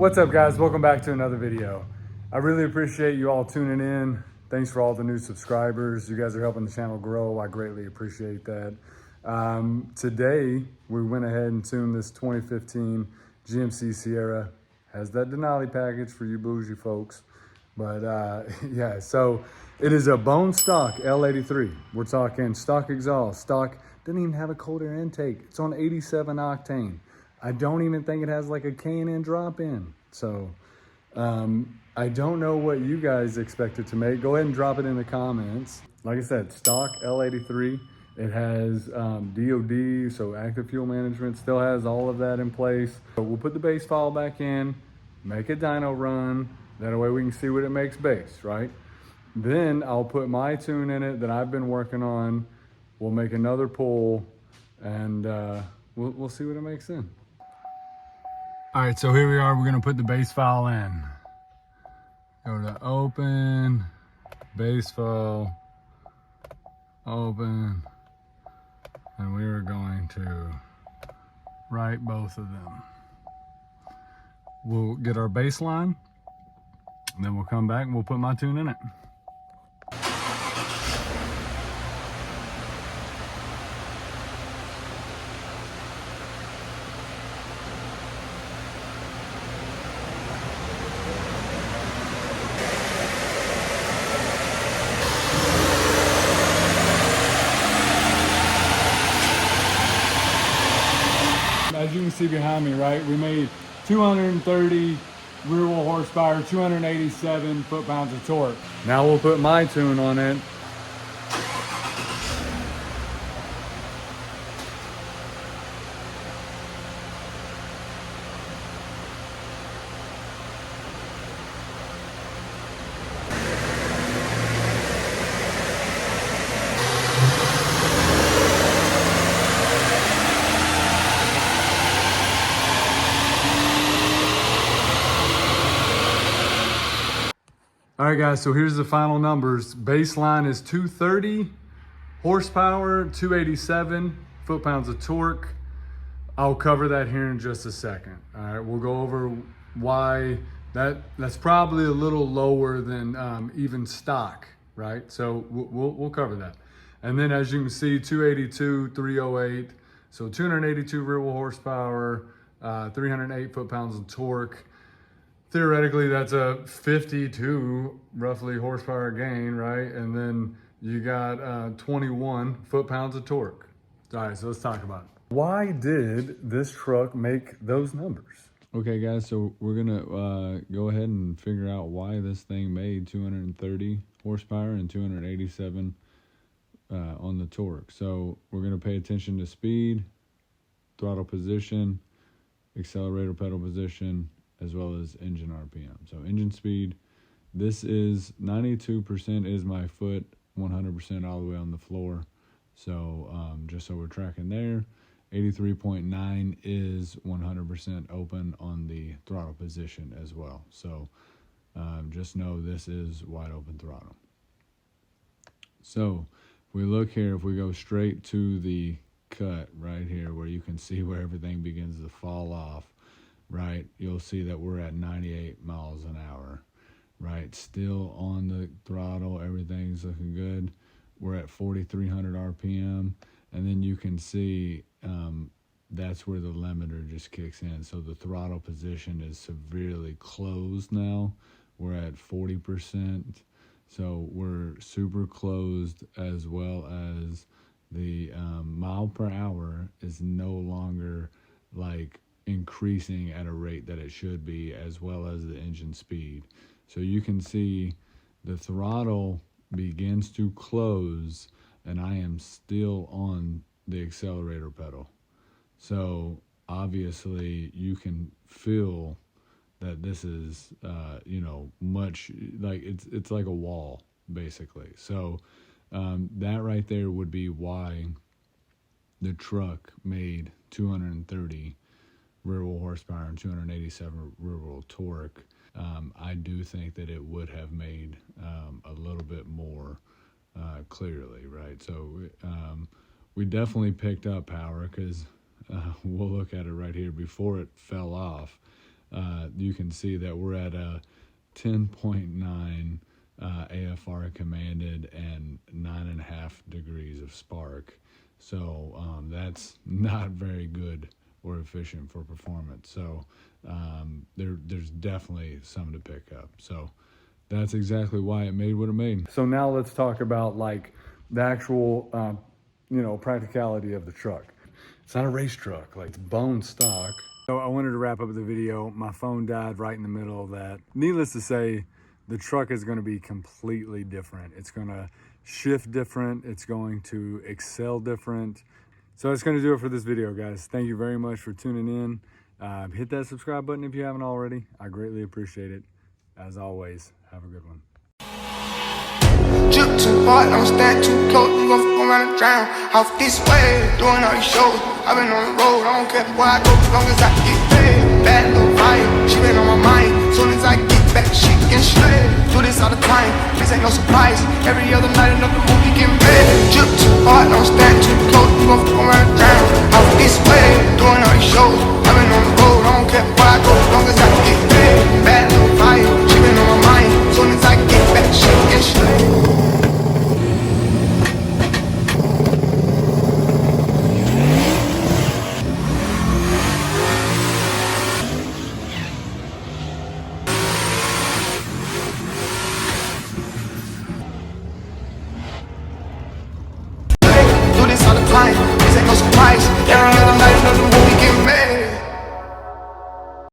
What's up, guys? Welcome back to another video. I really appreciate you all tuning in. Thanks for all the new subscribers. You guys are helping the channel grow. I greatly appreciate that. Today, we went ahead and tuned this 2015 GMC Sierra. Has that Denali package for you bougie folks. But yeah, so it is a bone stock L83. We're talking stock exhaust, stock, didn't even have a cold air intake. It's on 87 octane. I don't even think it has like a K&N drop in. So I don't know what you guys expect it to make. Go ahead and drop it in the comments. Like I said, stock L83. It has DOD, so active fuel management, still has all of that in place. So we'll put the base file back in, make a dyno run. That way we can see what it makes base, right? Then I'll put my tune in it that I've been working on. We'll make another pull and we'll see what it makes then. All right, so here we are. We're gonna put the base file in. Go to open, base file, open, and we are going to write both of them. We'll get our baseline, and then we'll come back and we'll put my tune in it. As you can see behind me, right, we made 230 rear wheel horsepower, 287 foot-pounds of torque. Now we'll put my tune on it. All right, guys, so here's the final numbers. Baseline is 230 horsepower, 287 foot-pounds of torque. I'll cover that here in just a second. All right, we'll go over why that's probably a little lower than even stock, right? So we'll cover that. And then as you can see, 282, 308, so 282 rear wheel horsepower, 308 foot-pounds of torque. Theoretically, that's a 52 roughly horsepower gain, right? And then you got 21 foot-pounds of torque. All right, so let's talk about it. Why did this truck make those numbers? Okay, guys, so we're gonna go ahead and figure out why this thing made 230 horsepower and 287 on the torque. So we're gonna pay attention to speed, throttle position, accelerator pedal position, as well as engine RPM. So engine speed, this is 92% is my foot, 100% all the way on the floor. So just so we're tracking there, 83.9 is 100% open on the throttle position as well. So just know this is wide open throttle. So if we look here, if we go straight to the cut right here where you can see where everything begins to fall off, right, you'll see that we're at 98 miles an hour, right? Still on the throttle, everything's looking good. We're at 4,300 RPM, and then you can see that's where the limiter just kicks in. So the throttle position is severely closed now. We're at 40%, so we're super closed, as well as the mile per hour is no longer like increasing at a rate that it should be, as well as the engine speed. So you can see the throttle begins to close, and I am still on the accelerator pedal. So obviously you can feel that this is much like it's like a wall basically. So that right there would be why the truck made 230 rear wheel horsepower and 287 rear wheel torque. I do think that it would have made a little bit more clearly, right? So we definitely picked up power, because we'll look at it right here. Before it fell off, you can see that we're at a 10.9 AFR commanded and 9.5 degrees of spark. So that's not very good or efficient for performance. So there's definitely something to pick up. So that's exactly why it made what it made. So now let's talk about like the actual, practicality of the truck. It's not a race truck, like it's bone stock. So I wanted to wrap up the video. My phone died right in the middle of that. Needless to say, the truck is going to be completely different. It's going to shift different. It's going to excel different. So that's going to do it for this video, guys. Thank you very much for tuning in. Hit that subscribe button if you haven't already. I greatly appreciate it. As always, have a good one. Drip too hard, don't stand too close. You gon' fuck around and drown. Off this way, doing all these shows. I've been on the road, I don't care where I go, as long as I get paid. Bad little vibe, she been on my mind. Soon as I get back, she get straight. Do this all the time, this ain't no surprise. Every other night, another movie getting paid. Drip too hard, don't stand too close. You gon' fuck around and drown. Off this way, doing all these shows. I've been on the road, I don't care where I go, as long as I get paid. Bad little vibe, she been on my mind. Soon as I get back, she get straight. This ain't no surprise.